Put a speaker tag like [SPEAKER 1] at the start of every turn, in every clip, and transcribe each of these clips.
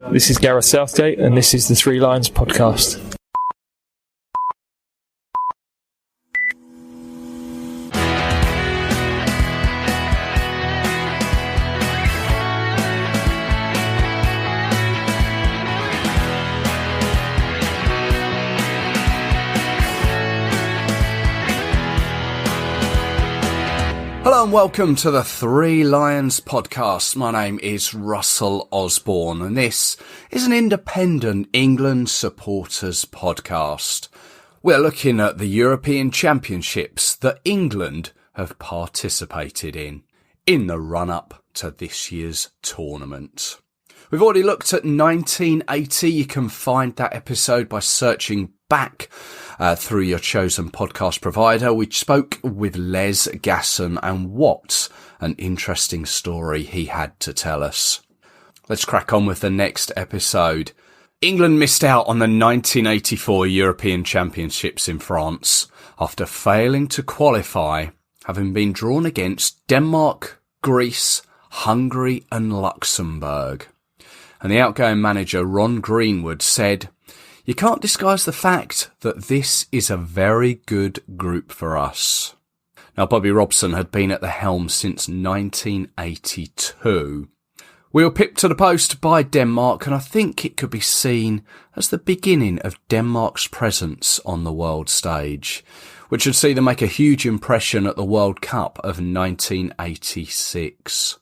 [SPEAKER 1] This is Gareth Southgate, and this is the Three Lions podcast.
[SPEAKER 2] Hello and welcome to the Three Lions podcast. My name is Russell Osborne and this is an independent England supporters podcast. We're looking at the European Championships that England have participated in the run-up to this year's tournament. We've already looked at 1980. You can find that episode by searching back through your chosen podcast provider. We spoke with Les Gasson, and what an interesting story he had to tell us. Let's crack on with the next episode. England missed out on the 1984 European Championships in France after failing to qualify, having been drawn against Denmark, Greece, Hungary and Luxembourg. And the outgoing manager, Ron Greenwood, said, "You can't disguise the fact that this is a very good group for us." Now, Bobby Robson had been at the helm since 1982. We were pipped to the post by Denmark, and I think it could be seen as the beginning of Denmark's presence on the world stage, which would see them make a huge impression at the World Cup of 1986.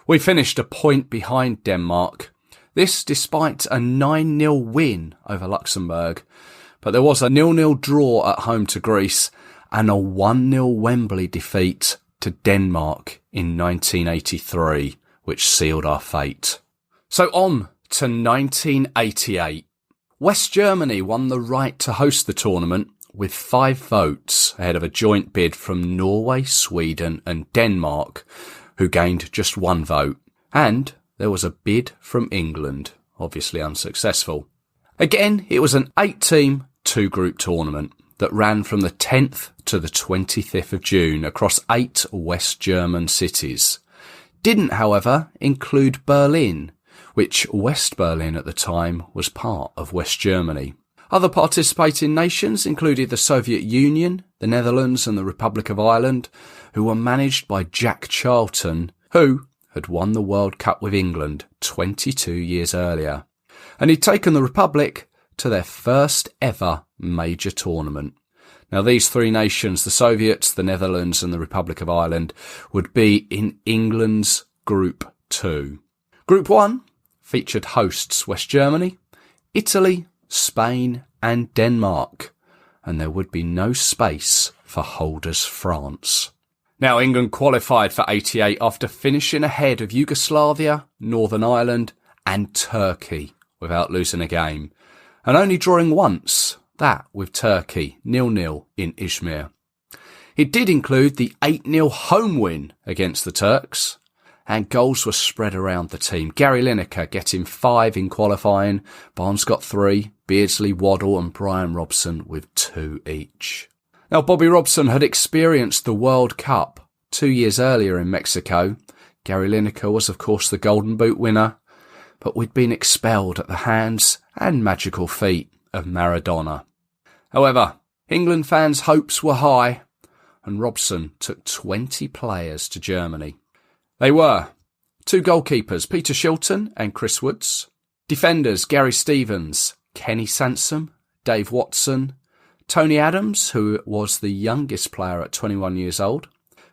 [SPEAKER 2] We finished a point behind Denmark, this despite a 9-0 win over Luxembourg, but there was a 0-0 draw at home to Greece and a 1-0 Wembley defeat to Denmark in 1983, which sealed our fate. So on to 1988. West Germany won the right to host the tournament with 5 votes ahead of a joint bid from Norway, Sweden and Denmark, who gained just 1 vote. And there was a bid from England, obviously unsuccessful. Again, it was an 8-team, 2-group tournament that ran from the 10th to the 25th of June across 8 West German cities. Didn't, however, include Berlin, which West Berlin at the time was part of West Germany. Other participating nations included the Soviet Union, the Netherlands and the Republic of Ireland, who were managed by Jack Charlton, who had won the World Cup with England 22 years earlier. And he'd taken the Republic to their first ever major tournament. Now these 3 nations, the Soviets, the Netherlands and the Republic of Ireland, would be in England's Group 2. Group 1 featured hosts West Germany, Italy, Spain and Denmark. And there would be no space for holders France. Now, England qualified for 88 after finishing ahead of Yugoslavia, Northern Ireland and Turkey without losing a game, and only drawing once, that with Turkey 0-0 in Izmir. It did include the 8-0 home win against the Turks, and goals were spread around the team. Gary Lineker getting 5 in qualifying, Barnes got 3, Beardsley, Waddle and Brian Robson with 2 each. Now, Bobby Robson had experienced the World Cup 2 years earlier in Mexico. Gary Lineker was, of course, the Golden Boot winner, but we'd been expelled at the hands and magical feet of Maradona. However, England fans' hopes were high, and Robson took 20 players to Germany. They were 2 goalkeepers, Peter Shilton and Chris Woods, defenders Gary Stevens, Kenny Sansom, Dave Watson, Tony Adams, who was the youngest player at 21 years old,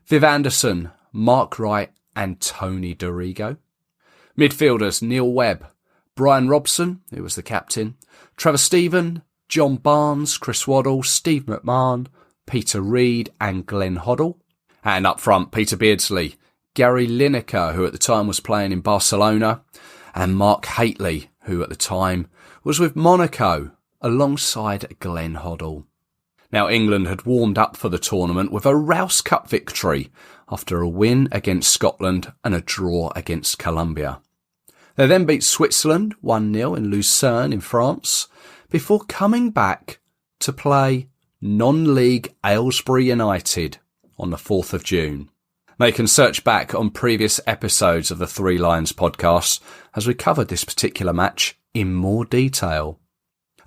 [SPEAKER 2] Viv Anderson, Mark Wright and Tony Dorigo. Midfielders Neil Webb, Brian Robson, who was the captain, Trevor Stephen, John Barnes, Chris Waddle, Steve McMahon, Peter Reid and Glenn Hoddle. And up front, Peter Beardsley, Gary Lineker, who at the time was playing in Barcelona, and Mark Haitley, who at the time was with Monaco, alongside Glenn Hoddle. Now, England had warmed up for the tournament with a Rouse Cup victory after a win against Scotland and a draw against Colombia. They then beat Switzerland 1-0 in Lucerne in France before coming back to play non-league Aylesbury United on the 4th of June. They can search back on previous episodes of the Three Lions podcast as we covered this particular match in more detail.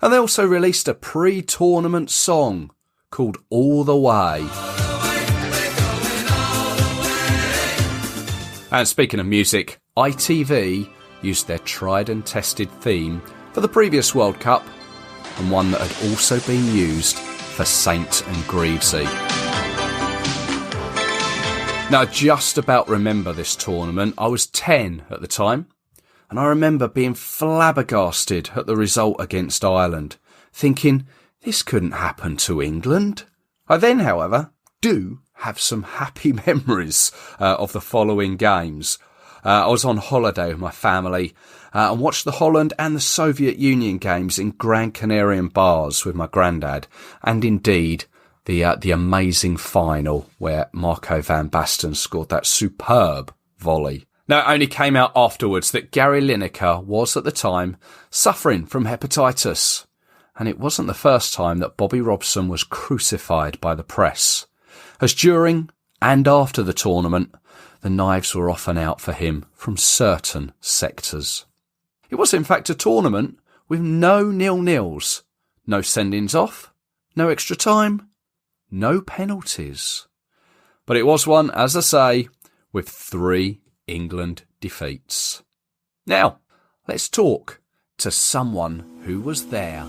[SPEAKER 2] And they also released a pre-tournament song called All the Way. And speaking of music, ITV used their tried and tested theme for the previous World Cup, and one that had also been used for Saint and Greavesy. Now, I just about remember this tournament. I was 10 at the time, and I remember being flabbergasted at the result against Ireland, thinking this couldn't happen to England. I then, however, do have some happy memories of the following games. I was on holiday with my family and watched the Holland and the Soviet Union games in Gran Canarian bars with my granddad, and indeed the amazing final where Marco van Basten scored that superb volley. Now, it only came out afterwards that Gary Lineker was at the time suffering from hepatitis, and it wasn't the first time that Bobby Robson was crucified by the press, as during and after the tournament, the knives were often out for him from certain sectors. It was in fact a tournament with no 0-0s, no sendings off, no extra time, no penalties. But it was one, as I say, with 3 England defeats. Now, let's talk to someone who was there.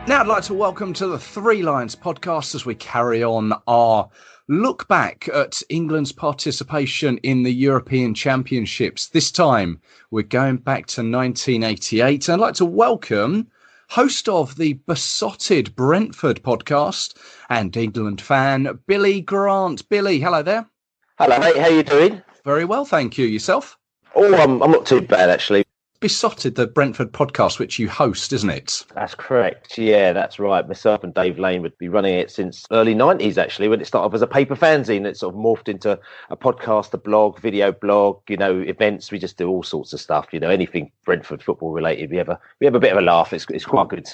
[SPEAKER 2] Now I'd like to welcome to the Three Lions podcast as we carry on our look back at England's participation in the European Championships. This time we're going back to 1988. I'd like to welcome host of the Beesotted Brentford podcast and England fan, Billy Grant. Billy, hello there.
[SPEAKER 3] Hello, mate. How you doing?
[SPEAKER 2] Very well, thank you. Yourself?
[SPEAKER 3] Oh, I'm not too bad, actually.
[SPEAKER 2] Beesotted, the Brentford podcast, which you host, isn't it?
[SPEAKER 3] That's correct. Yeah, that's right. Myself and Dave Lane would be running it since early 90s, actually, when it started off as a paper fanzine. It sort of morphed into a podcast, a blog, video blog, events. We just do all sorts of stuff, anything Brentford football related. We have a bit of a laugh. It's quite good.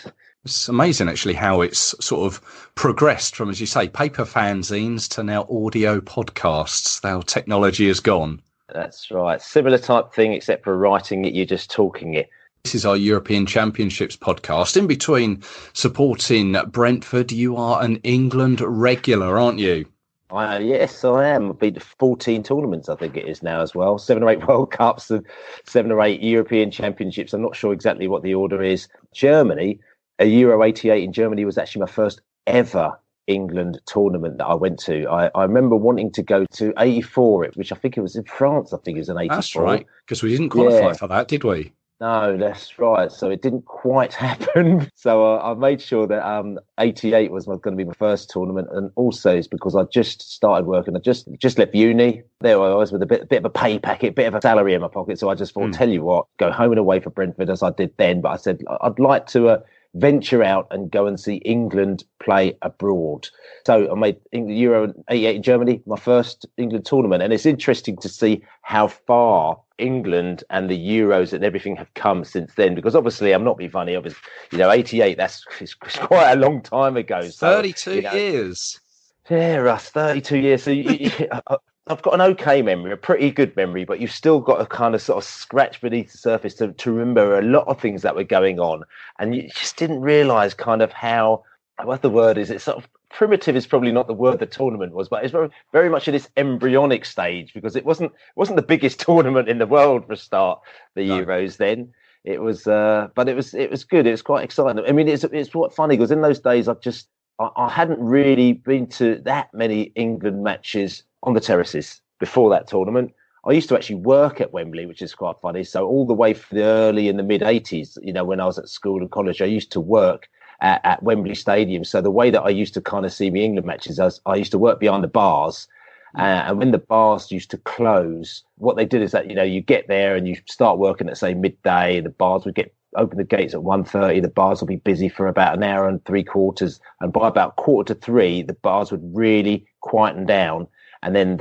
[SPEAKER 2] It's amazing, actually, how it's sort of progressed from, as you say, paper fanzines to now audio podcasts. How technology has gone.
[SPEAKER 3] That's right. Similar type thing, except for writing it, you're just talking it.
[SPEAKER 2] This is our European Championships podcast. In between supporting Brentford, you are an England regular, aren't you?
[SPEAKER 3] Yes, I am. I've been to 14 tournaments, I think it is now as well. 7 or 8 World Cups and 7 or 8 European Championships. I'm not sure exactly what the order is. Germany, a Euro 88 in Germany was actually my first ever England tournament that I went to. I remember wanting to go to 84, which I think it was in France. I think it was in 84.
[SPEAKER 2] That's right, because we didn't qualify for that, did we?
[SPEAKER 3] No, that's right. So it didn't quite happen. So I made sure that 88 was going to be my first tournament, and also it's because I just started working. I just left uni. There I was with a bit of a pay packet, bit of a salary in my pocket. So I just thought, tell you what, go home and away for Brentford as I did then. But I said I'd like to venture out and go and see England play abroad. So I made Euro 88 in Germany, my first England tournament. And it's interesting to see how far England and the Euros and everything have come since then, because obviously I'm not being funny. Obviously, 88, it's quite a long time ago. So,
[SPEAKER 2] 32 years.
[SPEAKER 3] Yeah, Russ, 32 years. So I've got an okay memory, a pretty good memory, but you've still got to kind of sort of scratch beneath the surface to remember a lot of things that were going on. And you just didn't realise kind of how, what the word is, it's sort of primitive is probably not the word the tournament was, but it's very, very much in this embryonic stage, because it wasn't the biggest tournament in the world for a start, the Euros then. It was, but it was good. It was quite exciting. I mean, it's quite funny because in those days I hadn't really been to that many England matches on the terraces before that tournament. I used to actually work at Wembley, which is quite funny. So all the way from the early in the mid 80s, when I was at school and college, I used to work at Wembley Stadium. So the way that I used to kind of see my England matches, I used to work behind the bars. And when the bars used to close, what they did is that, you get there and you start working at, say, midday. The bars would open the gates at 1:30. The bars will be busy for about an hour and 3/4. And by about 2:45, the bars would really quieten down. And then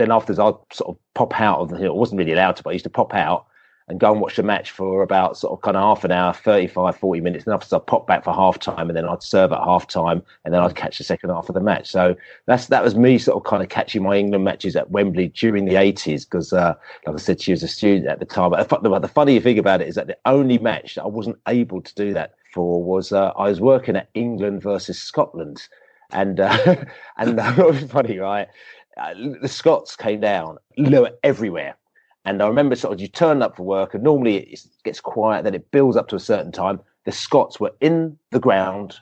[SPEAKER 3] afterwards, I'd sort of pop out of it wasn't really allowed to, but I used to pop out and go and watch the match for about sort of kind of half an hour, 35, 40 minutes. And after I'd pop back for half time, and then I'd serve at half time, and then I'd catch the second half of the match. So that was me sort of kind of catching my England matches at Wembley during the 80s, because like I said to you, as a student at the time. But the funny thing about it is that the only match that I wasn't able to do that for was I was working at England versus Scotland. And and that was funny, right? The Scots came down, they were everywhere. And I remember sort of you turn up for work, and normally it gets quiet, then it builds up to a certain time. The Scots were in the ground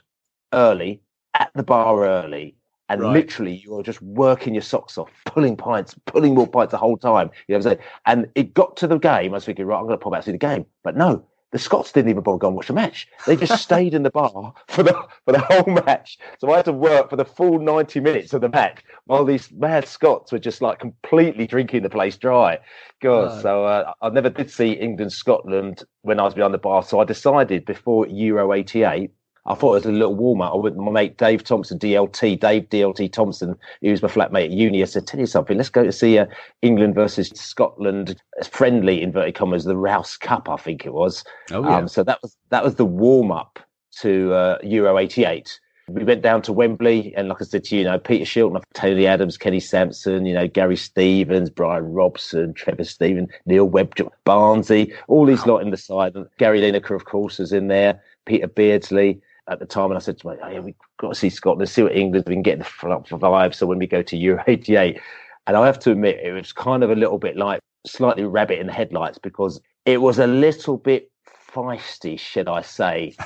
[SPEAKER 3] early, at the bar early, and literally you were just working your socks off, pulling more pints the whole time. You know what I'm saying? And it got to the game. I was thinking, right, I'm going to pop out to see the game. But no, the Scots didn't even bother going and watch the match. They just stayed in the bar for the whole match. So I had to work for the full 90 minutes of the match while these mad Scots were just like completely drinking the place dry. God, so I never did see England-Scotland when I was behind the bar. So I decided before Euro 88, I thought it was a little warm-up. I went with my mate Dave Thompson, Dave DLT Thompson, who was my flatmate at uni. I said, tell you something, let's go to see England versus Scotland, friendly, inverted commas, the Rouse Cup, I think it was. Oh, yeah. So that was the warm-up to Euro 88. We went down to Wembley, and like I said to you, Peter Shilton, Tony Adams, Kenny Sampson, Gary Stevens, Brian Robson, Trevor Stephen, Neil Webb, Barnsley, all these lot in the side. And Gary Lineker, of course, was in there, Peter Beardsley at the time. And I said to my, hey, we've got to see Scotland, see what England, we can get the vibe. So when we go to Euro 88, and I have to admit, it was kind of a little bit like slightly rabbit in the headlights, because it was a little bit feisty, should I say.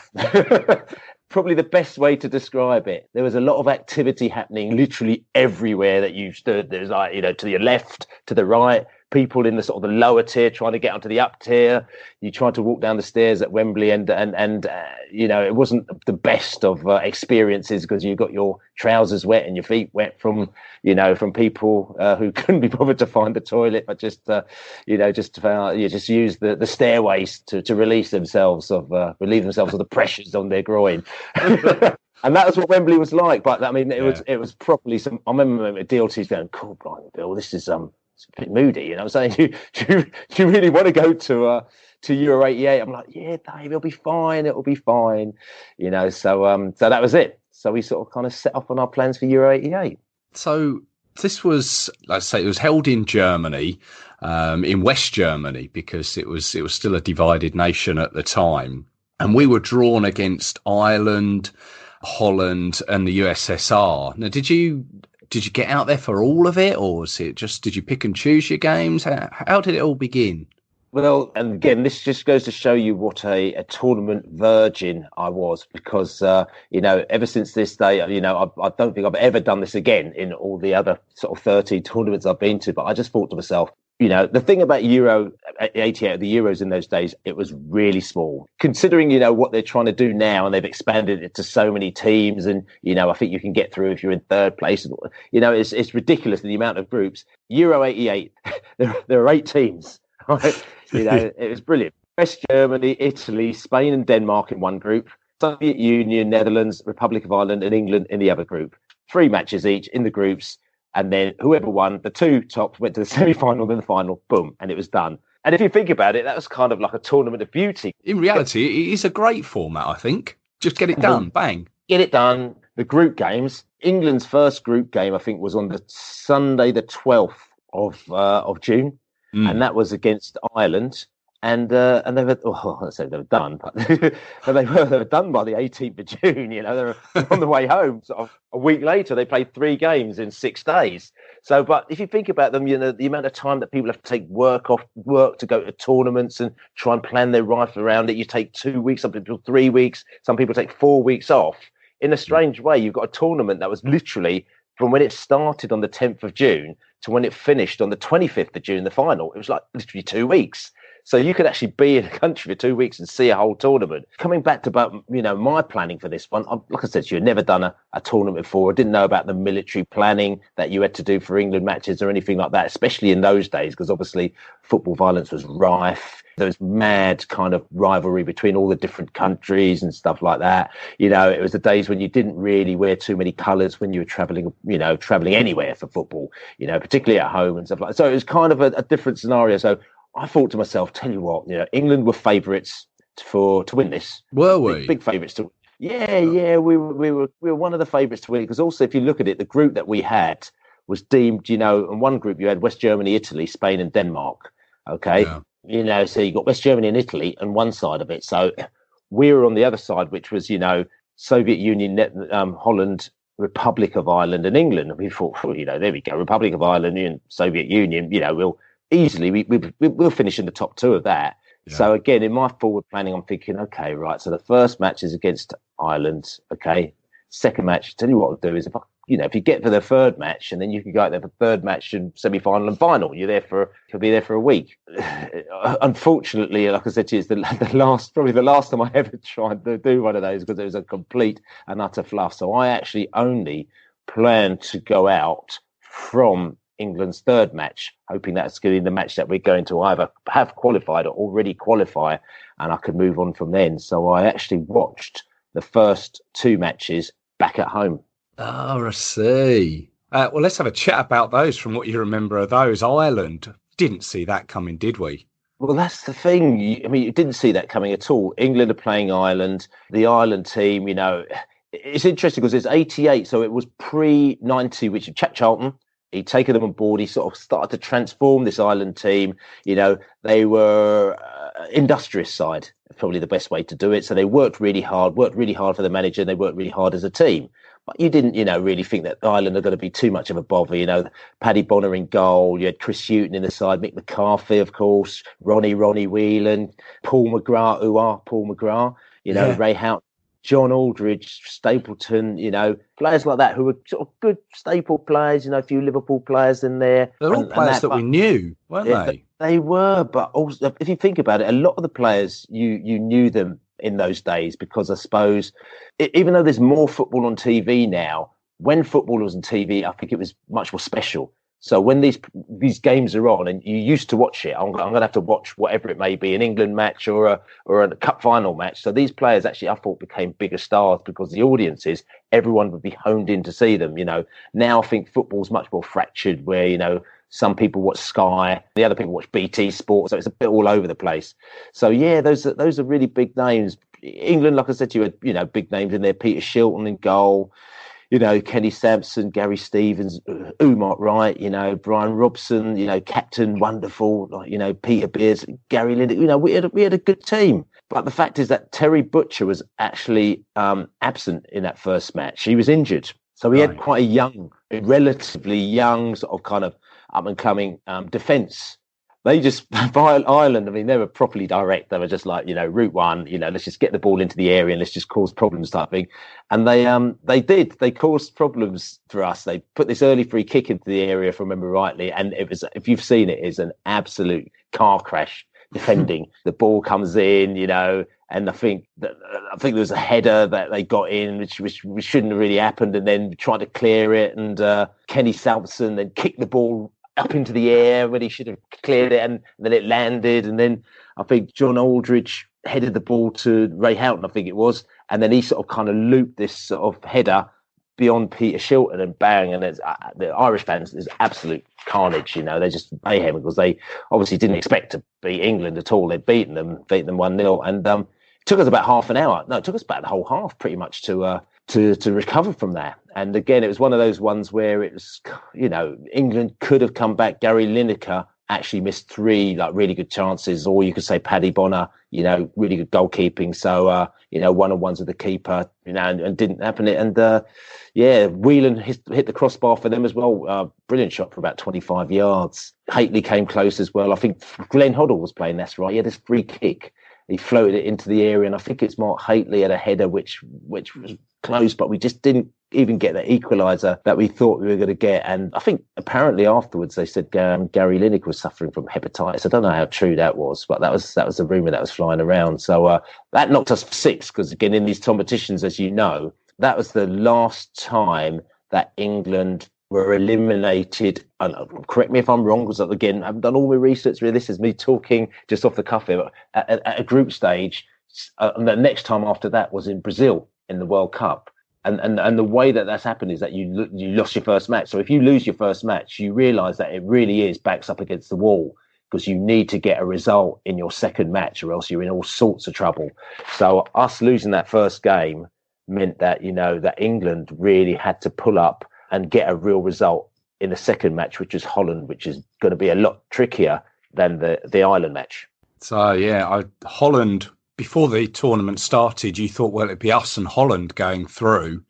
[SPEAKER 3] Probably the best way to describe it. There was a lot of activity happening literally everywhere that you stood. There was like, to your left, to the right, people in the sort of the lower tier trying to get onto the up tier. You tried to walk down the stairs at Wembley, and it wasn't the best of experiences, because you got your trousers wet and your feet wet from people who couldn't be bothered to find the toilet, but just use the stairways to relieve themselves of the pressures on their groin. And that was what Wembley was like. But I mean, it was properly some. I remember DLT's going, "Cool, Brian, Bill, this is it's a bit moody." I'm saying, do you really want to go to Euro 88? I'm like, yeah, Dave, it'll be fine. So that was it. So we sort of kind of set off on our plans for Euro 88.
[SPEAKER 2] So this was, let's say, it was held in Germany, in West Germany, because it was still a divided nation at the time. And we were drawn against Ireland, Holland, and the USSR. Now, did you get out there for all of it, or was it just, did you pick and choose your games? How did it all begin?
[SPEAKER 3] Well, and again, this just goes to show you what a tournament virgin I was, because, ever since this day, I don't think I've ever done this again in all the other sort of 30 tournaments I've been to. But I just thought to myself, the thing about Euro 88, the Euros in those days, it was really small. Considering, what they're trying to do now, and they've expanded it to so many teams, and, I think you can get through if you're in third place. It's ridiculous, the amount of groups. Euro 88, there are 8 teams. Right? It was brilliant. West Germany, Italy, Spain and Denmark in one group, Soviet Union, Netherlands, Republic of Ireland and England in the other group. 3 matches each in the groups. And then whoever won, the 2 tops went to the semi-final, then the final, boom, and it was done. And if you think about it, that was kind of like a tournament of beauty.
[SPEAKER 2] In reality, it is a great format, I think. Just get it done, bang.
[SPEAKER 3] Get it done. The group games. England's first group game, I think, was on the Sunday, the 12th of June. And that was against Ireland. And they were, they were done, but they were done by the 18th of June. They were on the way home. Sort of a week later, they played 3 games in 6 days. So, but if you think about them, the amount of time that people have to take work off work to go to tournaments and try and plan their life around it. You take 2 weeks, some people 3 weeks, some people take 4 weeks off. In a strange way, you've got a tournament that was literally from when it started on the 10th of June to when it finished on the 25th of June, the final. It was like literally 2 weeks. So you could actually be in a country for 2 weeks and see a whole tournament. Coming back to about, my planning for this one, like I said to you, I'd never done a tournament before. I didn't know about the military planning that you had to do for England matches or anything like that, especially in those days, because obviously football violence was rife. There was mad kind of rivalry between all the different countries and stuff like that. It was the days when you didn't really wear too many colours when you were travelling anywhere for football, particularly at home and stuff like that. So it was kind of a different scenario. So I thought to myself, tell you what, England were favourites to win this.
[SPEAKER 2] Were we?
[SPEAKER 3] Big favourites to. Yeah, we were one of the favourites to win, because also if you look at it, the group that we had was deemed, in one group you had West Germany, Italy, Spain, and Denmark. Okay, so you got West Germany and Italy on one side of it. So we were on the other side, which was Soviet Union, Holland, Republic of Ireland, and England. And we thought, there we go, Republic of Ireland and Soviet Union. We'll easily we'll finish in the top two of that. Yeah. So again, in my forward planning, I'm thinking, okay, right. So the first match is against Ireland. Okay, second match. Tell you what I'll do is if you get for the third match, and then you can go out there for third match and semi-final and final. You'll be there for a week. Unfortunately, like I said to you, it's probably the last time I ever tried to do one of those, because it was a complete and utter fluff. So I actually only planned to go out from England's third match, hoping that's going to be the match that we're going to either have qualified or already qualify, and I could move on from then. So I actually watched the first two matches back at home.
[SPEAKER 2] Oh, I see. Well, let's have a chat about those from what you remember of those. Ireland, didn't see that coming, did we?
[SPEAKER 3] Well, that's the thing. You didn't see that coming at all. England are playing Ireland. The Ireland team, it's interesting because it's 88, so it was pre-90, which is Chap Charlton. He'd taken them on board. He sort of started to transform this Ireland team. They were industrious side, probably the best way to do it. So they worked really hard for the manager, and they worked really hard as a team. But you didn't, really think that Ireland are going to be too much of a bother. Paddy Bonner in goal. You had Chris Hughton in the side, Mick McCarthy, of course, Ronnie Whelan, Paul McGrath, Ray Houghton, John Aldridge, Stapleton, players like that who were sort of good staple players, a few Liverpool players in there.
[SPEAKER 2] They're all players that we knew, weren't they?
[SPEAKER 3] They were, but also, if you think about it, a lot of the players, you knew them in those days, because I suppose, even though there's more football on TV now, when football was on TV, I think it was much more special. So when these games are on and you used to watch it, I'm going to have to watch whatever it may be, an England match or a cup final match. So these players actually, I thought, became bigger stars because the audiences, everyone would be honed in to see them. Now I think football's much more fractured, where some people watch Sky, the other people watch BT Sport, so it's a bit all over the place. So yeah, those are really big names. England, like I said to you, had big names in there. Peter Shilton in goal. Kenny Sampson, Gary Stevens, Umar Wright, Brian Robson, Captain Wonderful, Peter Beers, Gary Lineker. We had a good team. But the fact is that Terry Butcher was actually absent in that first match. He was injured. So we had quite a relatively young, sort of kind of up-and-coming defence. They just, Ireland, they were properly direct. They were just like, route one, let's just get the ball into the area and let's just cause problems type thing. And they did. They caused problems for us. They put this early free kick into the area, if I remember rightly. And it was, if you've seen it, is an absolute car crash defending. The ball comes in, and I think there was a header that they got in, which shouldn't have really happened, and then tried to clear it. And Kenny Sampson then kicked the ball up into the air when he should have cleared it, and then it landed. And then I think John Aldridge headed the ball to Ray Houghton, I think it was, and then he sort of kind of looped this sort of header beyond Peter Shilton, and bang, and the Irish fans, there's absolute carnage. They're just mayhem, because they obviously didn't expect to beat England at all. They'd beaten them 1-0, and it took us about half an hour. No, it took us about the whole half pretty much to recover from that. And again, it was one of those ones where it was, England could have come back. Gary Lineker actually missed 3 really good chances, or you could say Paddy Bonner, really good goalkeeping. So, one-on-ones with the keeper, and didn't happen. And Whelan hit the crossbar for them as well. Brilliant shot for about 25 yards. Haitley came close as well. I think Glenn Hoddle was playing, that's right. He had this free kick. He floated it into the area, and I think it's Mark Haitley had a header which was close, but we just didn't even get the equaliser that we thought we were going to get. And I think apparently afterwards they said Gary Lineker was suffering from hepatitis. I don't know how true that was, but that was the rumour that was flying around. So that knocked us for 6, because again, in these competitions, as you know, that was the last time that England were eliminated. And correct me if I'm wrong, because again, I haven't done all my research. Really, this is me talking just off the cuff here. At a group stage, and the next time after that was in Brazil in the World Cup. And the way that's happened is that you lost your first match. So if you lose your first match, you realise that it really is backs up against the wall. because you need to get a result in your second match or else you're in all sorts of trouble. So us losing that first game meant that, that England really had to pull up and get a real result in the second match, which is Holland, which is going to be a lot trickier than the Ireland match.
[SPEAKER 2] So, yeah, Holland, before the tournament started, you thought, well, it'd be us and Holland going through.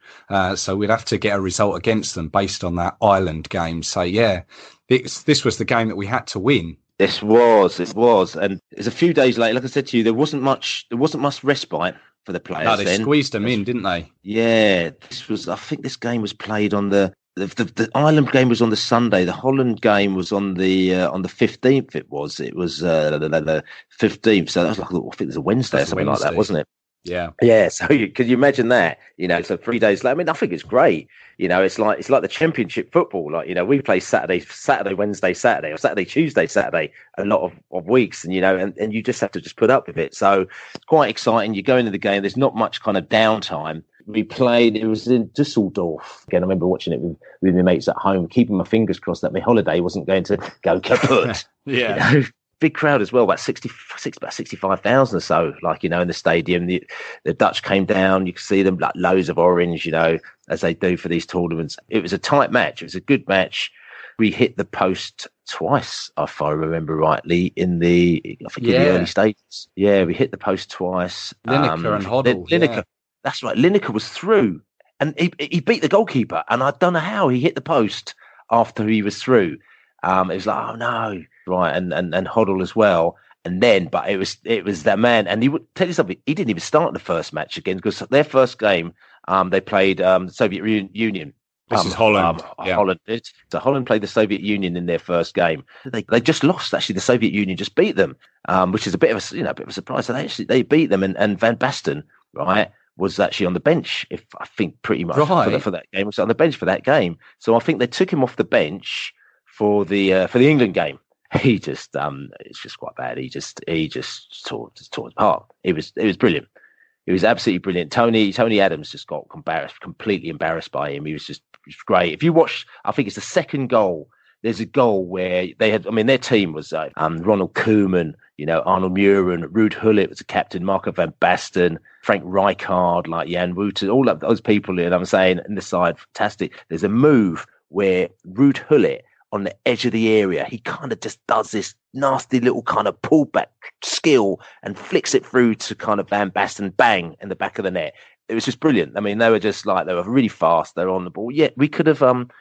[SPEAKER 2] So we'd have to get a result against them based on that Ireland game. So, yeah, this was the game that we had to win.
[SPEAKER 3] This was. And it's a few days later, like I said to you, there wasn't much respite for the players.
[SPEAKER 2] No, they squeezed them in, didn't they?
[SPEAKER 3] Yeah, I think this game was played on the Ireland game was on the Sunday. The Holland game was on the 15th. It was the 15th. So that was like, I think it was a Wednesday or something like that, wasn't it?
[SPEAKER 2] Yeah.
[SPEAKER 3] So could you imagine that? So 3 days later. I mean, I think it's great. It's like the Championship football. Like, we play Saturday, Wednesday, Saturday, or Saturday, Tuesday, Saturday, a lot of weeks, and and you just have to just put up with it. So it's quite exciting. You go into the game. There's not much kind of downtime. We played, it was in Dusseldorf. Again, I remember watching it with my mates at home, keeping my fingers crossed that my holiday wasn't going to go kaput.
[SPEAKER 2] Yeah.
[SPEAKER 3] Big crowd as well, about 65,000 or so, in the stadium. The Dutch came down, you could see them, like loads of orange, as they do for these tournaments. It was a tight match. It was a good match. We hit the post twice, if I remember rightly, in the early stages. Yeah, we hit the post twice.
[SPEAKER 2] Lineker and Hoddle.
[SPEAKER 3] Lineker. That's right. Lineker was through, and he beat the goalkeeper. And I don't know how he hit the post after he was through. It was like, oh no, right, and Hoddle as well. And then, but it was that man. And he would tell you something. He didn't even start the first match again because their first game, they played the Soviet Union.
[SPEAKER 2] This is Holland.
[SPEAKER 3] Holland. So Holland played the Soviet Union in their first game. They just lost. Actually, the Soviet Union just beat them, which is a bit of a surprise. So they beat them, and Van Basten, right, was actually on the bench, I think pretty much for that game. Was on the bench for that game. So I think they took him off the bench for the England game. He just it's just quite bad. He just tore his apart. It was brilliant. It was absolutely brilliant. Tony Adams just got completely embarrassed by him. He was great. If you watch, I think it's the second goal. There's a goal where they had, their team was Ronald Koeman, Arnold Muren, Ruud Gullit was the captain, Marco van Basten, Frank Rijkaard, like Jan Wouters, all of those people. And I'm saying, in the side, fantastic. There's a move where Ruud Gullit, on the edge of the area, he kind of just does this nasty little kind of pullback skill and flicks it through to kind of Van Basten, bang, in the back of the net. It was just brilliant. They were really fast. They were on the ball. Yeah, we could have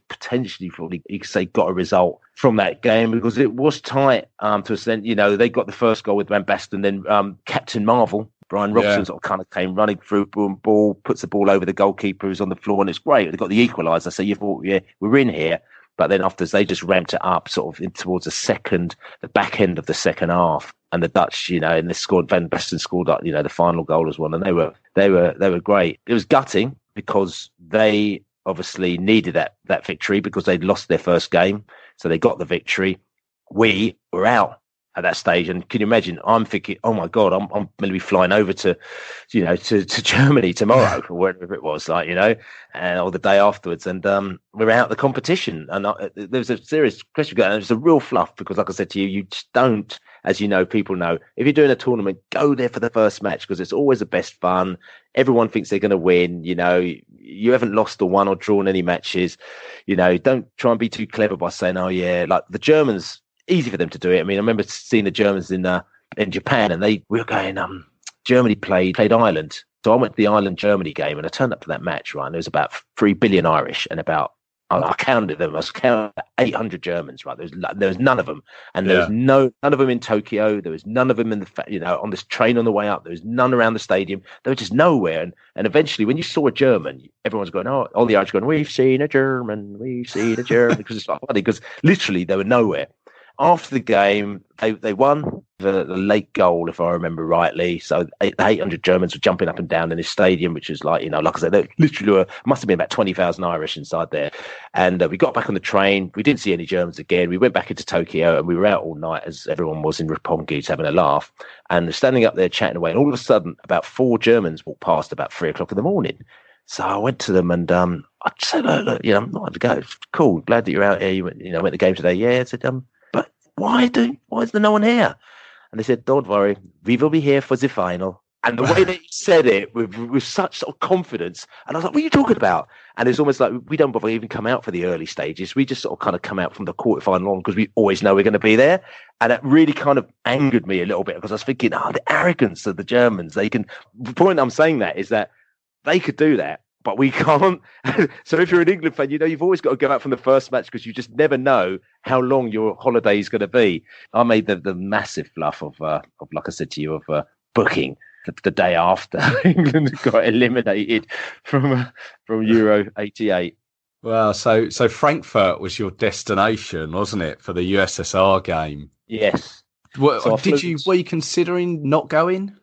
[SPEAKER 3] potentially, probably, you could say, got a result from that game because it was tight to an extent. They got the first goal with Van Basten, then Captain Marvel, Brian Robson, sort of kind of came running through, ball, puts the ball over the goalkeeper who's on the floor, and it's great. They got the equaliser. So you thought, yeah, we're in here. But then after they just ramped it up sort of towards the back end of the second half. And the Dutch, and they scored, Van Basten scored, the final goal as well. And they were great. It was gutting because they obviously needed that victory because they'd lost their first game. So they got the victory. We were out at that stage. And can you imagine, I'm thinking, oh my God, I'm going to be flying over to Germany tomorrow or wherever it was, or the day afterwards. And we're out of the competition. And there was a serious question. And it was a real fluff because, like I said to you, you just don't, as people know, if you're doing a tournament, go there for the first match because it's always the best fun. Everyone thinks they're going to win. You haven't lost or won or drawn any matches. Don't try and be too clever by saying, oh yeah, like the Germans, easy for them to do it. I remember seeing the Germans in Japan, and we were going. Germany played Ireland, so I went to the Ireland-Germany game, and I turned up to that match. Right, and there was about 3 billion Irish, and I counted them. I was counting 800 Germans. Right, there was none of them, and there was none of them in Tokyo. There was none of them in on this train on the way up. There was none around the stadium. They were just nowhere. And eventually, when you saw a German, everyone's going, "Oh!" All the Irish going, "We've seen a German. We've seen a German," because it's like funny because literally they were nowhere. After the game, they won the late goal, if I remember rightly. So 800 Germans were jumping up and down in this stadium, which was like I said, there literally must have been about 20,000 Irish inside there. And we got back on the train. We didn't see any Germans again. We went back into Tokyo and we were out all night as everyone was in Roppongi having a laugh. And standing up there chatting away. And all of a sudden, about 4 Germans walked past about 3 o'clock in the morning. So I went to them and I said, look, I'm not going to go. It's cool. Glad that you're out here. You went to the game today. Yeah, I said, why is there no one here? And they said, don't worry, we will be here for the final. And the way that he said it with such sort of confidence, and I was like, what are you talking about? And it's almost like we don't bother even come out for the early stages. We just sort of kind of come out from the quarterfinal on because we always know we're going to be there. And it really kind of angered me a little bit because I was thinking, the arrogance of the Germans. The point I'm saying that is that they could do that, but we can't. So if you're an England fan, you've always got to go out from the first match because you just never know how long your holiday is going to be. I made the massive bluff of, like I said to you, of booking the day after England got eliminated from Euro '88.
[SPEAKER 2] Well, so Frankfurt was your destination, wasn't it, for the USSR game?
[SPEAKER 3] Yes.
[SPEAKER 2] Were you considering not going?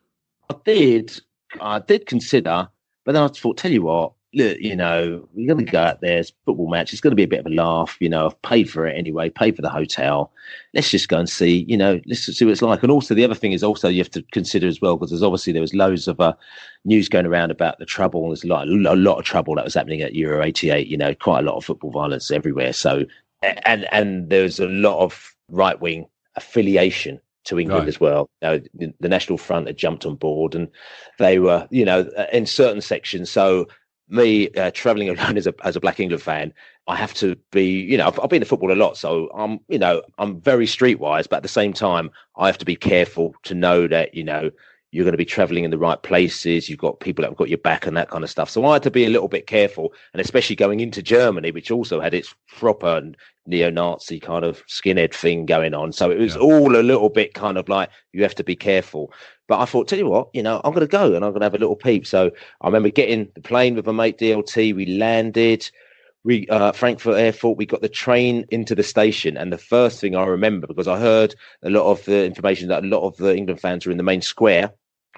[SPEAKER 3] I did consider, but then I thought, tell you what, look, we're going to go out there. It's a football match. It's going to be a bit of a laugh. I've paid for it anyway, paid for the hotel. Let's just go and see, let's see what it's like. And also the other thing is you have to consider as well, because there was loads of news going around about the trouble. There's a lot of trouble that was happening at Euro 88, quite a lot of football violence everywhere. So, and there's a lot of right-wing affiliation to England as well. The National Front had jumped on board and they were, in certain sections. So me travelling alone as a Black England fan, I have to be, I've been to football a lot. So I'm very streetwise, but at the same time, I have to be careful to know that, you're going to be travelling in the right places. You've got people that have got your back and that kind of stuff. So I had to be a little bit careful, and especially going into Germany, which also had its proper neo-Nazi kind of skinhead thing going on. So it was all a little bit kind of like, you have to be careful. But I thought, tell you what, I'm going to go and I'm going to have a little peep. So I remember getting the plane with my mate DLT. We landed. Frankfurt Airport, we got the train into the station, and the first thing I remember, because I heard a lot of the information that a lot of the England fans were in the main square,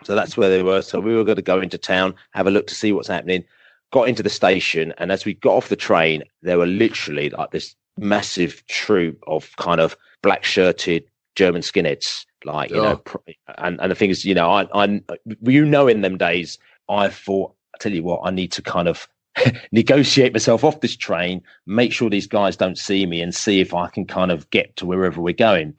[SPEAKER 3] so that's where they were. So we were going to go into town, have a look to see what's happening. Got into the station, and as we got off the train, there were literally like this massive troop of kind of black shirted German skinheads, like and the thing is, in them days, I thought, I tell you what, I need to kind of negotiate myself off this train, make sure these guys don't see me, and see if I can kind of get to wherever we're going.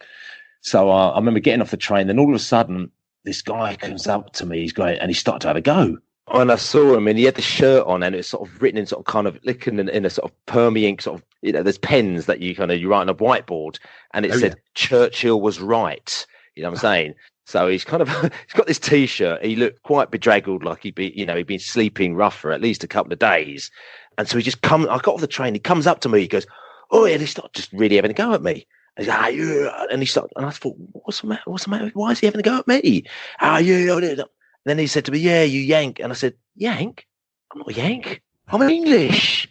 [SPEAKER 3] So I remember getting off the train, then all of a sudden this guy comes up to me, he's going, and he started to have a go. And I saw him, and he had the shirt on, and it was sort of written in sort of kind of looking in a sort of permy ink, sort of, there's pens that you write on a whiteboard, and it said Churchill was right. You know what I'm saying? So he's got this T-shirt. He looked quite bedraggled, like he'd been sleeping rough for at least a couple of days. And so I got off the train. He comes up to me. He goes, "Oh, yeah," and he started just really having a go at me. And I thought, what's the matter? What's the matter? Why is he having a go at me? And then he said to me, "Yeah, you Yank." And I said, "Yank? I'm not a Yank. I'm English."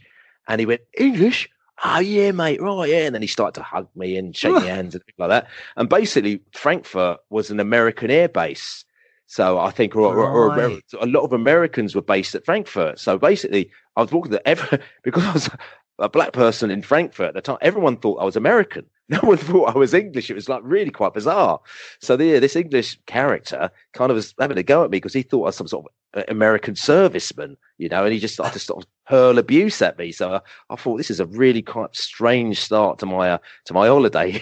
[SPEAKER 3] And he went, "English? Oh, yeah, mate, right, yeah." And then he started to hug me and shake my hands and things like that. And basically, Frankfurt was an American air base. So I think a lot of Americans were based at Frankfurt. So basically, I was walking because I was a black person in Frankfurt at the time, everyone thought I was American. No one thought I was English. It was like really quite bizarre. So this English character kind of was having a go at me because he thought I was some sort of American serviceman, and he just started to sort of hurl abuse at me. So I thought this is a really quite strange start to my holiday.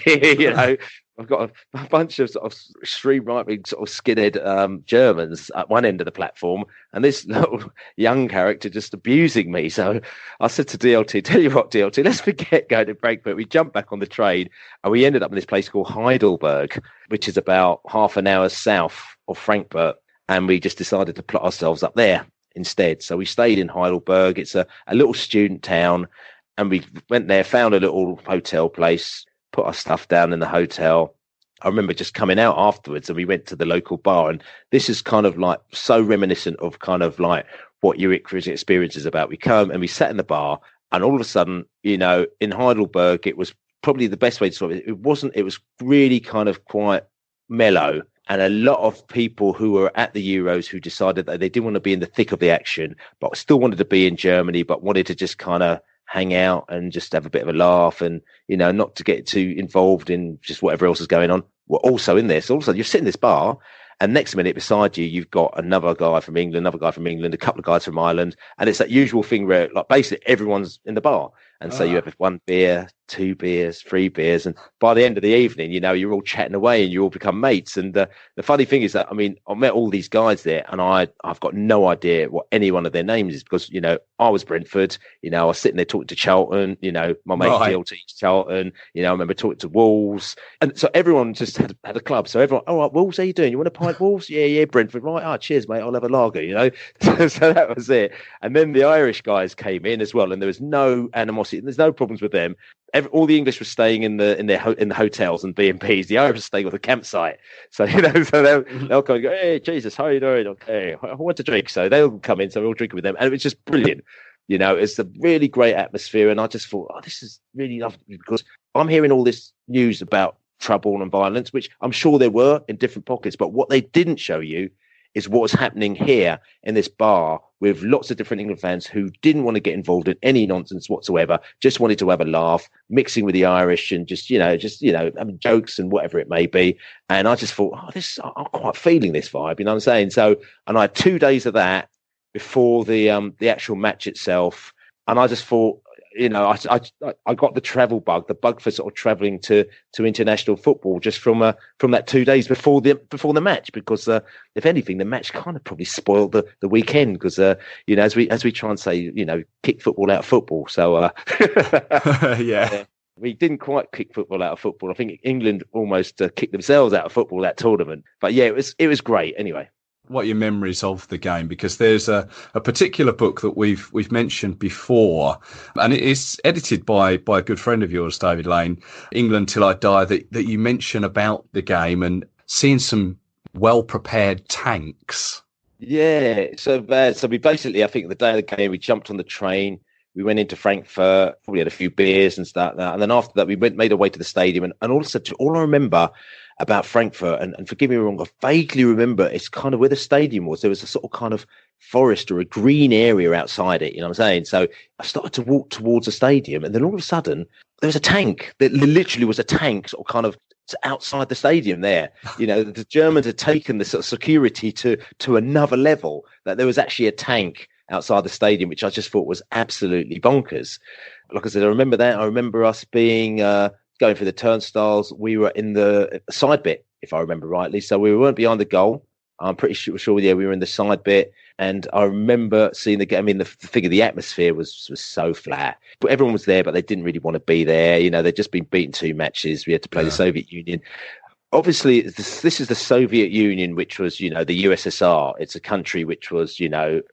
[SPEAKER 3] I've got a bunch of sort of extreme right-wing sort of skinhead Germans at one end of the platform, and this little young character just abusing me. So I said to DLT, "Tell you what, DLT, let's forget going to Brentford." We jumped back on the train, and we ended up in this place called Heidelberg, which is about half an hour south of Frankfurt, and we just decided to plot ourselves up there instead. So we stayed in Heidelberg. It's a little student town, and we went there, found a little hotel place, put our stuff down in the hotel. I remember just coming out afterwards, and we went to the local bar, and this is kind of like so reminiscent of kind of like what your experience is about. We come and we sat in the bar, and all of a sudden, in Heidelberg, it was probably the best way to describe it. It was really kind of quite mellow, and a lot of people who were at the Euros who decided that they didn't want to be in the thick of the action, but still wanted to be in Germany, but wanted to just kind of hang out and just have a bit of a laugh and, not to get too involved in just whatever else is going on. We're also in this. Also, you're sitting in this bar, and next minute beside you, you've got another guy from England, a couple of guys from Ireland. And it's that usual thing where like basically everyone's in the bar. And so you have one beer, 2 beers, 3 beers, and by the end of the evening, you're all chatting away and you all become mates. And the funny thing is that, I mean, I met all these guys there, and I've got no idea what any one of their names is, because I was Brentford. I was sitting there talking to Charlton. My mate Gil teaches Charlton. I remember talking to Wolves, and so everyone just had a club. So everyone, all right, Wolves, how you doing? You want a pint, Wolves? Yeah, Brentford, right? Oh, cheers, mate. I'll have a lager. So that was it. And then the Irish guys came in as well, and there was no animosity. There's no problems with them. All the English were staying in the hotels and B&Bs. The Irish were staying with the campsite. So they'll come and go, hey Jesus, how are you doing? Okay, I want to drink. So they'll come in. So we're all drinking with them, and it was just brilliant. It's a really great atmosphere, and I just thought, this is really lovely, because I'm hearing all this news about trouble and violence, which I'm sure there were in different pockets, but what they didn't show you is what was happening here in this bar with lots of different England fans who didn't want to get involved in any nonsense whatsoever, just wanted to have a laugh, mixing with the Irish and just having jokes and whatever it may be. And I just thought, I'm quite feeling this vibe, you know what I'm saying? So, and I had 2 days of that before the actual match itself. And I just thought, I got the travel bug, the bug for sort of travelling to international football just from that 2 days before the match, because if anything, the match kind of probably spoiled the weekend, because as we try and say, kick football out of football. So
[SPEAKER 2] yeah.
[SPEAKER 3] We didn't quite kick football out of football. I think England almost kicked themselves out of football that tournament. But yeah, it was great anyway.
[SPEAKER 2] What are your memories of the game? Because there's a particular book that we've mentioned before, and it is edited by a good friend of yours, David Lane, England Till I Die, that you mention about the game and seeing some well-prepared tanks.
[SPEAKER 3] Yeah, so we basically, I think the day of the game, we jumped on the train, we went into Frankfurt, probably had a few beers and stuff, and then after that we made our way to the stadium, and also all I remember about Frankfurt, and forgive me wrong, I vaguely remember it's kind of where the stadium was. There was a sort of kind of forest or a green area outside it, you know what I'm saying? So I started to walk towards the stadium, and then all of a sudden there was a tank. That literally was a tank sort of kind of outside the stadium there. The Germans had taken the sort of security to another level, that there was actually a tank outside the stadium, which I just thought was absolutely bonkers. Like I said, I remember that. I remember us being going through the turnstiles. We were in the side bit, if I remember rightly. So we weren't behind the goal. I'm pretty sure, we were in the side bit. And I remember seeing the game. I mean, the atmosphere was so flat. But everyone was there, but they didn't really want to be there. They'd just been beaten 2 matches. We had to play the Soviet Union. Obviously, this is the Soviet Union, which was, the USSR. It's a country which was,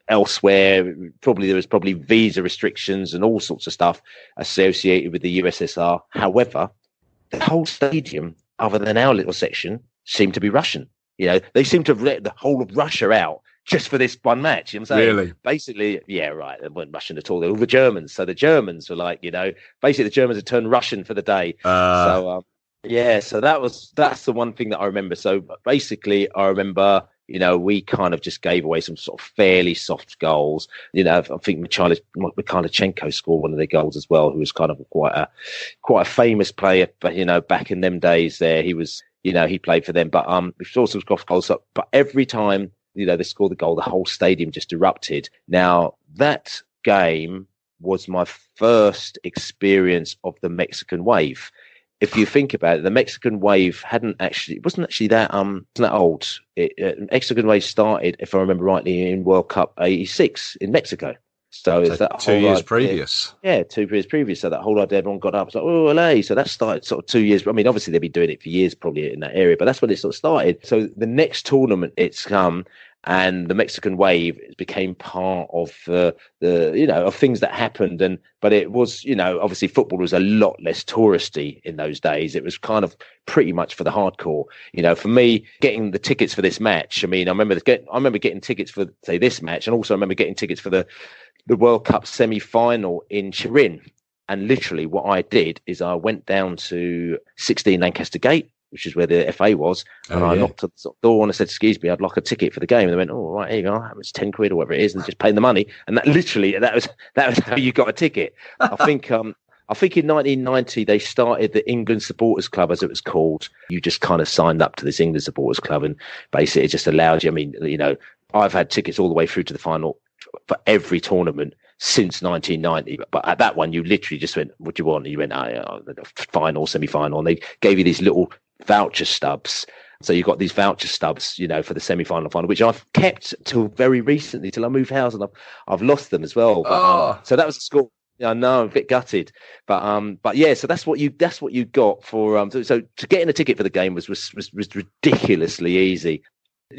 [SPEAKER 3] elsewhere. There was visa restrictions and all sorts of stuff associated with the USSR. However, the whole stadium, other than our little section, seemed to be Russian. They seemed to have let the whole of Russia out just for this one match. You know what I'm saying? Really? Basically, yeah, right. They weren't Russian at all. They were all the Germans. So the Germans were like, basically the Germans had turned Russian for the day. Yeah, so that's the one thing that I remember. So basically, I remember, we kind of just gave away some sort of fairly soft goals. I think Mikhailichenko scored one of their goals as well, who was kind of quite a famous player. But back in them days, there he was. He played for them. But we saw some soft goals. But every time they scored the goal, the whole stadium just erupted. Now that game was my first experience of the Mexican wave. If you think about it, the Mexican wave wasn't actually that old. Mexican wave started, if I remember rightly, in World Cup '86 in Mexico. So it's that
[SPEAKER 2] 2 years previous.
[SPEAKER 3] Yeah, 2 years previous. So that whole idea, everyone got up. It's like, oh, LA. So that started sort of 2 years. I mean, obviously they've been doing it for years, probably in that area, but that's when it sort of started. So the next tournament, it's come. And the Mexican wave became part of of things that happened. But it was, obviously football was a lot less touristy in those days. It was kind of pretty much for the hardcore. For me, getting the tickets for this match. I mean, I remember getting tickets for, say, this match, and also I remember getting tickets for the World Cup semi-final in Turin. And literally, what I did is I went down to 16 Lancaster Gate, which is where the FA was. And I knocked at the door and I said, excuse me, I'd like a ticket for the game. And they went, oh, right, here you go. It's 10 quid or whatever it is, and just paying the money. And that was how you got a ticket. I think in 1990, they started the England Supporters Club, as it was called. You just kind of signed up to this England Supporters Club, and basically it just allowed you. I mean, I've had tickets all the way through to the final for every tournament since 1990. But at that one, you literally just went, what do you want? And you went, final, semi-final. And they gave you these little voucher stubs. So you got these voucher stubs, for the semi-final, final, which I've kept till very recently, till I moved house, and I've lost them as well. But, so that was a score. I know, I'm a bit gutted, but yeah. So that's what you got for So to getting a ticket for the game was ridiculously easy.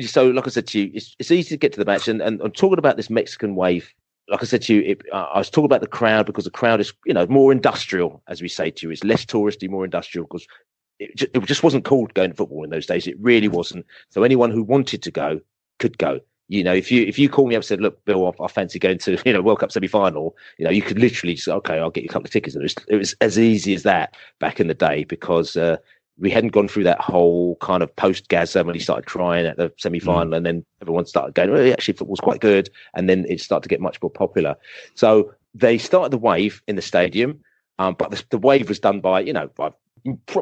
[SPEAKER 3] So like I said to you, it's easy to get to the match, and talking about this Mexican wave. Like I said to you, I was talking about the crowd because the crowd is, more industrial, as we say to you. It's less touristy, more industrial, because it just wasn't cool going to football in those days. It really wasn't. So anyone who wanted to go could go. If you call me up and said, look, Bill, I fancy going to, World Cup semi-final, you could literally just, okay, I'll get you a couple of tickets. And it was as easy as that back in the day, because we hadn't gone through that whole kind of post-Gaza when he started crying at the semi-final, and then everyone started going, well, actually, football's quite good. And then it started to get much more popular. So they started the wave in the stadium, but the wave was done by, by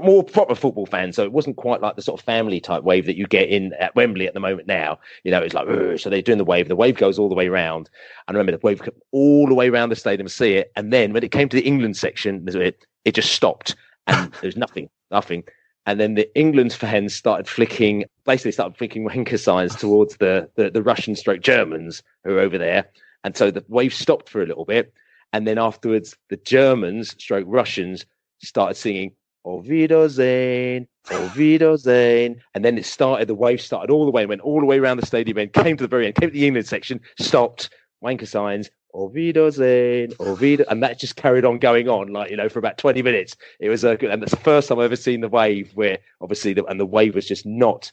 [SPEAKER 3] more proper football fans. So it wasn't quite like the sort of family type wave that you get in at Wembley at the moment now. It's like, so they're doing the wave. The wave goes all the way around. And remember, the wave came all the way around the stadium to see it. And then when it came to the England section, it just stopped. And there's nothing. And then the England fans started flicking wanker signs towards the Russian stroke Germans who are over there. And so the wave stopped for a little bit. And then afterwards, the Germans stroke Russians started singing, Auf Wiedersehen, Auf Wiedersehen. And then the wave started all the way, and went all the way around the stadium, and came to the very end, came to the England section, stopped, wanker signs, Auf Wiedersehen, Auf Wiedersehen. And that just carried on going on, for about 20 minutes. It was good. And that's the first time I've ever seen the wave where obviously, the wave was just not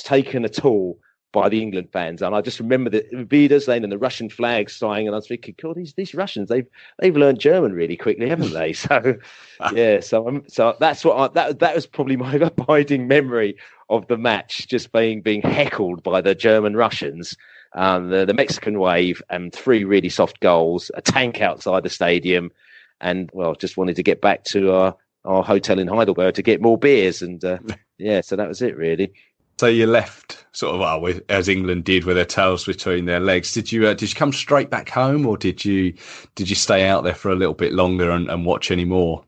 [SPEAKER 3] taken at all by the England fans. And I just remember the Wiedersehen and the Russian flags flying, and I was thinking, God, these Russians, they've learned German really quickly, haven't they? So yeah, so that's what that was probably my abiding memory of the match, just being heckled by the German Russians, the Mexican wave, and 3 really soft goals, a tank outside the stadium, and just wanted to get back to our hotel in Heidelberg to get more beers, and yeah, so that was it really.
[SPEAKER 2] So you left sort of as England did, with their tails between their legs. Did you come straight back home, or did you stay out there for a little bit longer and watch any more?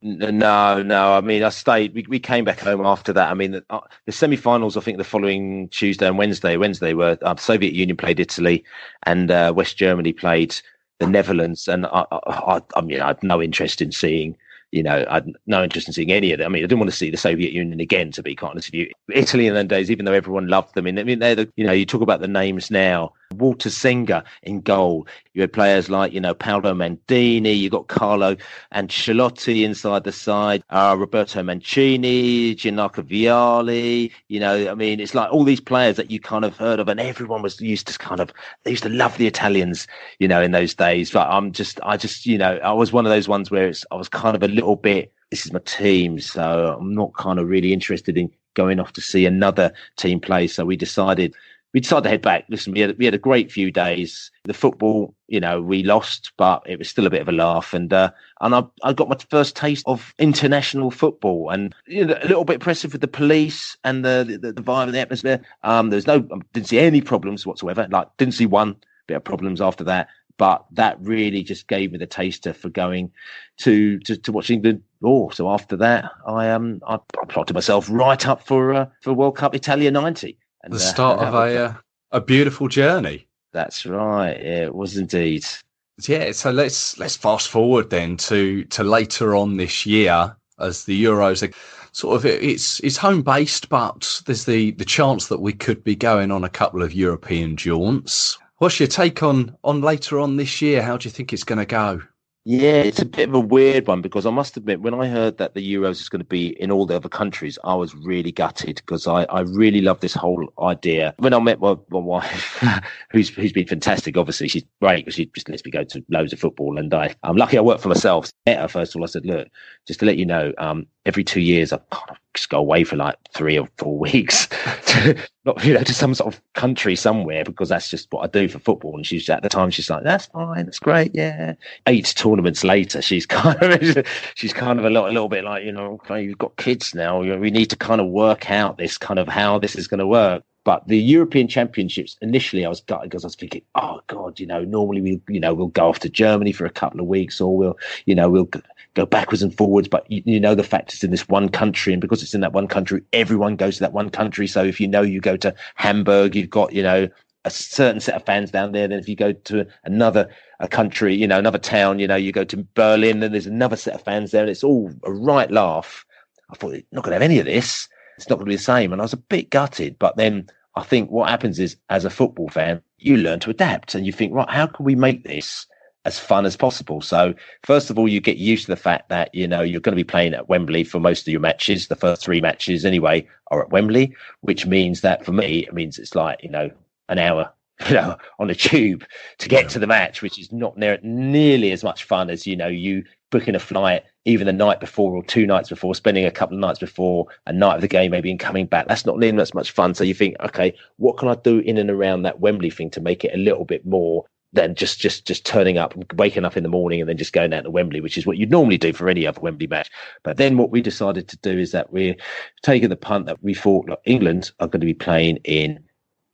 [SPEAKER 3] No. I mean, I stayed. We came back home after that. I mean, the semi-finals, I think, the following Tuesday and Wednesday were Soviet Union played Italy, and West Germany played the Netherlands. And I had no interest in seeing. I had no interest in seeing any of them. I mean, I didn't want to see the Soviet Union again, to be quite honest with you. Italy in those days, even though everyone loved them, they're you talk about the names now. Walter Senga in goal. You had players like, Paolo Maldini. You got Carlo Ancelotti inside the side. Roberto Mancini, Gianluca Vialli. It's like all these players that you kind of heard of, and everyone they used to love the Italians, in those days. But I was one of those ones where I was kind of a little bit, this is my team, so I'm not kind of really interested in going off to see another team play. So we decided to head back. Listen, we had a great few days. The football, we lost, but it was still a bit of a laugh. And I got my first taste of international football, and a little bit oppressive with the police and the vibe and the atmosphere. Didn't see any problems whatsoever. Didn't see one bit of problems after that. But that really just gave me the taster for going to watch England. So after that, I plotted myself right up for World Cup Italia '90. And,
[SPEAKER 2] the start of a beautiful journey. That's right. Yeah, it was indeed. Yeah. So let's fast forward then to later on this year, as the Euros are sort of, it's home based, but there's the chance that we could be going on a couple of European jaunts. What's your take on later on this year? How do you think it's going to go? Yeah, it's a bit of a weird one, because I must admit, when I heard that the Euros is going to be in all the other countries, I was really gutted, because I really love this whole idea. When I met my wife, who's been fantastic, obviously, she's great, because she just lets me go to loads of football, and I'm lucky I work for myself. I met her, first of all, I said, look, just to let you know, every 2 years I kind of just go away for like 3 or 4 weeks to some sort of country somewhere, because that's just what I do for football. And she's at the time, she's like, that's fine, that's great, yeah. 8 tournaments later, she's kind of a little bit like, okay, you've got kids now, we need to kind of work out this kind of how this is going to work.
[SPEAKER 3] But the European Championships, initially I was gutted because I was thinking, oh God, normally we'll go off to Germany for a couple of weeks, or we'll go backwards and forwards. But the fact it's in this one country, and because it's in that one country, everyone goes to that one country. So if you go to Hamburg, you've got a certain set of fans down there. Then if you go to another country, another town, you go to Berlin, then there's another set of fans there, and it's all a right laugh. I thought, not going to have any of this. It's not going to be the same. And I was a bit gutted. But then I think what happens is, as a football fan, you learn to adapt, and you think, right, how can we make this as fun as possible? So first of all, you get used to the fact that, you're going to be playing at Wembley for most of your matches. The first 3 matches anyway are at Wembley, which means that for me, it means it's like, an hour, on a tube to get to the match, which is not nearly as much fun as, you booking a flight even the night before or 2 nights before, spending a couple of nights before a night of the game maybe, and coming back. That's not nearly as much fun. So you think, okay, what can I do in and around that Wembley thing to make it a little bit more than just turning up and waking up in the morning and then just going out to Wembley, which is what you'd normally do for any other Wembley match. But then what we decided to do is that we're taking the punt that we thought England are going to be playing in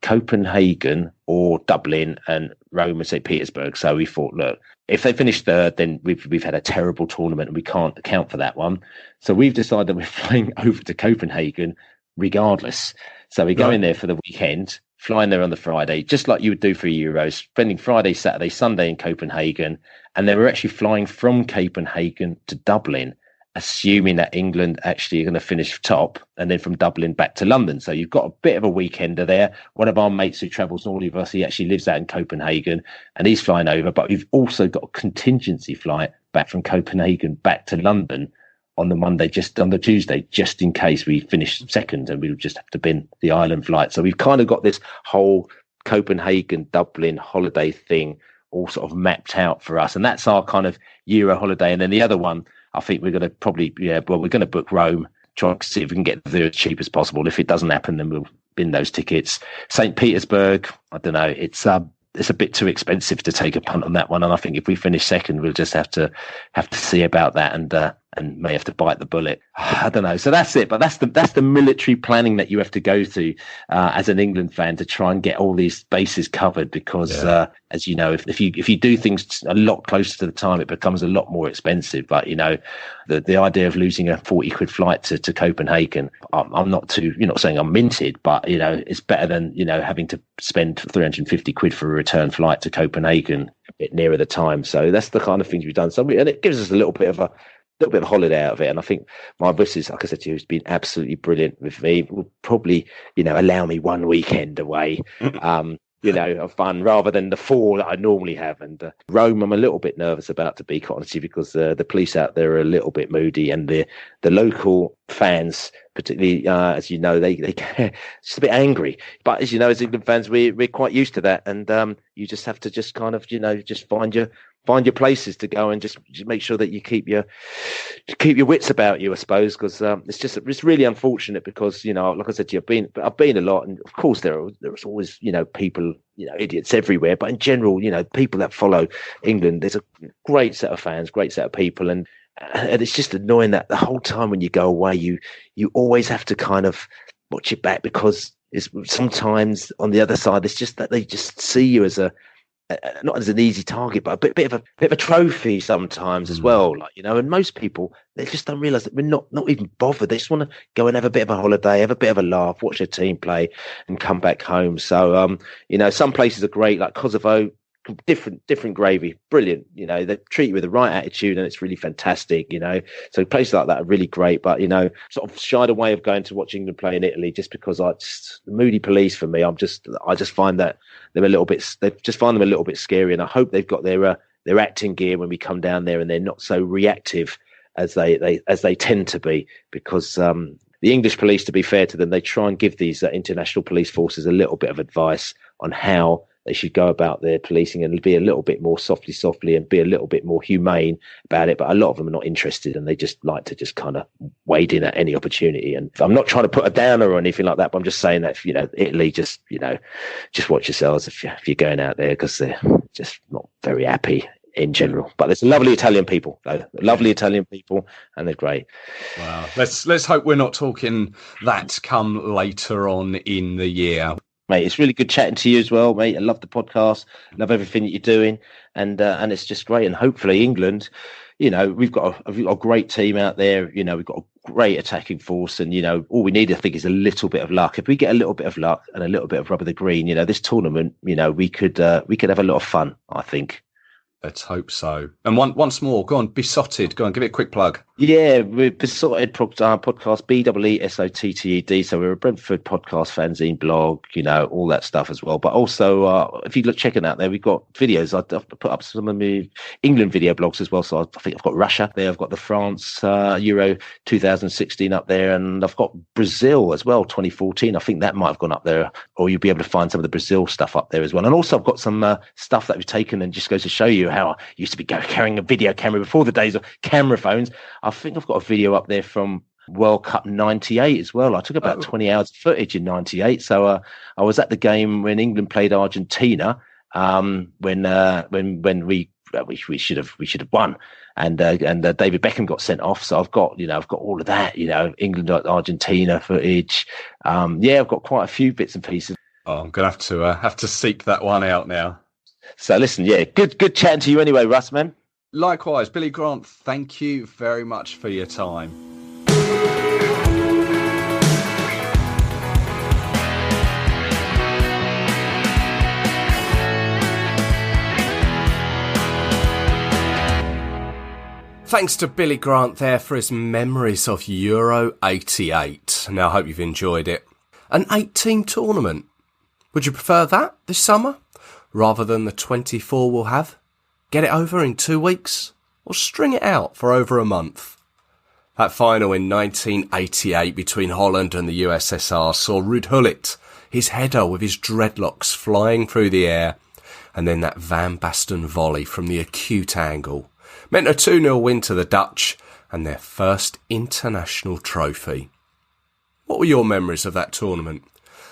[SPEAKER 3] Copenhagen or Dublin and Rome and St. Petersburg. So we thought, look, if they finish third, then we've had a terrible tournament and we can't account for that one. So we've decided that we're flying over to Copenhagen regardless. So we go in there for the weekend, flying there on the Friday, just like you would do for Euros, spending Friday, Saturday, Sunday in Copenhagen. And then we're actually flying from Copenhagen to Dublin, assuming that England actually are going to finish top, and then from Dublin back to London. So you've got a bit of a weekender there. One of our mates who travels normally with us, he actually lives out in Copenhagen and he's flying over. But we've also got a contingency flight back from Copenhagen back to London on the Monday, just on the Tuesday, just in case we finish second and we'll just have to bin the Ireland flight. So we've kind of got this whole Copenhagen, Dublin holiday thing all sort of mapped out for us. And that's our kind of Euro holiday. And then the other one, I think we're going to probably, we're going to book Rome, try to see if we can get there as cheap as possible. If it doesn't happen, then we'll bin those tickets. St. Petersburg, I don't know, it's a bit too expensive to take a punt on that one. And I think if we finish second, we'll just have to see about that and may have to bite the bullet. I don't know. So that's it. But that's the military planning that you have to go through as an England fan to try and get all these bases covered. Because as you know, if you do things a lot closer to the time, it becomes a lot more expensive. But the idea of losing a 40 quid flight to Copenhagen, I'm not you're not saying I'm minted, but it's better than having to spend 350 quid for a return flight to Copenhagen a bit nearer the time. So that's the kind of things we've done. So and it gives us a little bit of a holiday out of it. And I think my missus, like I said to you, has been absolutely brilliant with me. Will probably, allow me one weekend away, of fun rather than the 4 that I normally have. And Rome, I'm a little bit nervous about, to be quite honest with you, because the police out there are a little bit moody, and the local fans, particularly as you know, they just a bit angry. But as you know, as England fans, we're quite used to that, and you just have to just kind of just find your places to go and just make sure that you keep your wits about you, I suppose, because it's really unfortunate because like I said to you, I've been a lot, and of course there's always people, idiots everywhere, but in general, people that follow England, there's a great set of fans, great set of people, and it's just annoying that the whole time when you go away, you always have to kind of watch it back, because it's sometimes on the other side, it's just that they just see you as not as an easy target, but a bit of a trophy sometimes as well. And most people, they just don't realise that we're not even bothered. They just want to go and have a bit of a holiday, have a bit of a laugh, watch their team play, and come back home. So, some places are great, like Kosovo. Different gravy, brilliant. They treat you with the right attitude, and it's really fantastic. So places like that are really great. But sort of shied away of going to watch England play in Italy just because the moody police for me. I just find that they're a little bit. They just find them a little bit scary, and I hope they've got their acting gear when we come down there, and they're not so reactive as they tend to be. Because the English police, to be fair to them, they try and give these international police forces a little bit of advice on how they should go about their policing, and be a little bit more softly and be a little bit more humane about it. But a lot of them are not interested, and they just like to just kind of wade in at any opportunity. And I'm not trying to put a downer or anything like that, but I'm just saying that, Italy, just watch yourselves if you're going out there, because they're just not very happy in general. But there's lovely Italian people, and they're great.
[SPEAKER 2] Wow. Let's hope we're not talking that come later on in the year.
[SPEAKER 3] Mate, it's really good chatting to you as well, mate. I love the podcast, love everything that you're doing, and it's just great. And hopefully England, we've got a great team out there. We've got a great attacking force, and all we need, I think, is a little bit of luck. If we get a little bit of luck and a little bit of rub of the green, this tournament, we could have a lot of fun, I think.
[SPEAKER 2] Let's hope so. And once more, go on, Beesotted. Go on, give it a quick plug.
[SPEAKER 3] Yeah, we're Beesotted podcast, Beesotted. So we're a Brentford podcast, fanzine, blog, all that stuff as well. But also, if you look checking out there, we've got videos. I've put up some of my England video blogs as well. So I think I've got Russia there. I've got the France Euro 2016 up there. And I've got Brazil as well, 2014. I think that might have gone up there. Or you'll be able to find some of the Brazil stuff up there as well. And also I've got some stuff that we've taken, and just goes to show you how I used to be carrying a video camera before the days of camera phones. I think I've got a video up there from World Cup 98 as well. I took about 20 hours of footage in 98. So I was at the game when England played Argentina, when we should have won, and David Beckham got sent off. So I've got all of that, England Argentina footage. I've got quite a few bits and pieces.
[SPEAKER 2] Oh, I'm gonna have to seek that one out now.
[SPEAKER 3] So listen, good chatting to you anyway, Russ, man.
[SPEAKER 2] Likewise, Billy Grant, thank you very much for your time. Thanks to Billy Grant there for his memories of Euro 88. Now, I hope you've enjoyed it. An 8-team tournament. Would you prefer that this summer, rather than the 24 we'll have? Get it over in 2 weeks, or string it out for over a month? That final in 1988 between Holland and the USSR saw Ruud Gullit, his header with his dreadlocks flying through the air, and then that Van Basten volley from the acute angle meant a 2-0 win to the Dutch and their first international trophy. What were your memories of that tournament?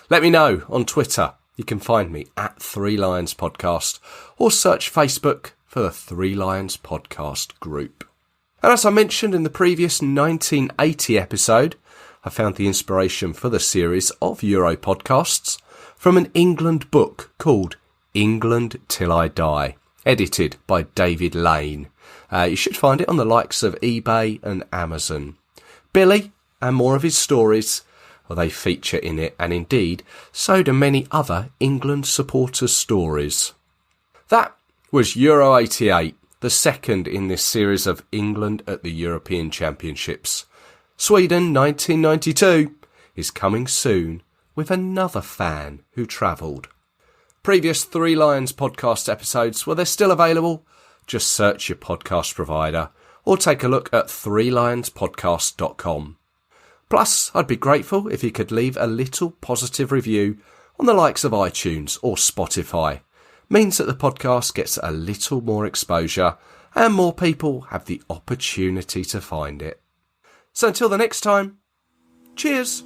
[SPEAKER 2] Let me know on Twitter. You can find me at 3 Lions Podcast, or search Facebook for the 3 Lions Podcast group. And as I mentioned in the previous 1980 episode, I found the inspiration for the series of Euro podcasts from an England book called England Till I Die, edited by David Lane. You should find it on the likes of eBay and Amazon. Billy and more of his stories, they feature in it, and indeed so do many other England supporters' stories. That was Euro 88, the second in this series of England at the European Championships. Sweden 1992 is coming soon with another fan who travelled. Previous 3 Lions podcast episodes, they're still available. Just search your podcast provider or take a look at 3lionspodcast.com. Plus, I'd be grateful if you could leave a little positive review on the likes of iTunes or Spotify. Means that the podcast gets a little more exposure and more people have the opportunity to find it. So until the next time, cheers!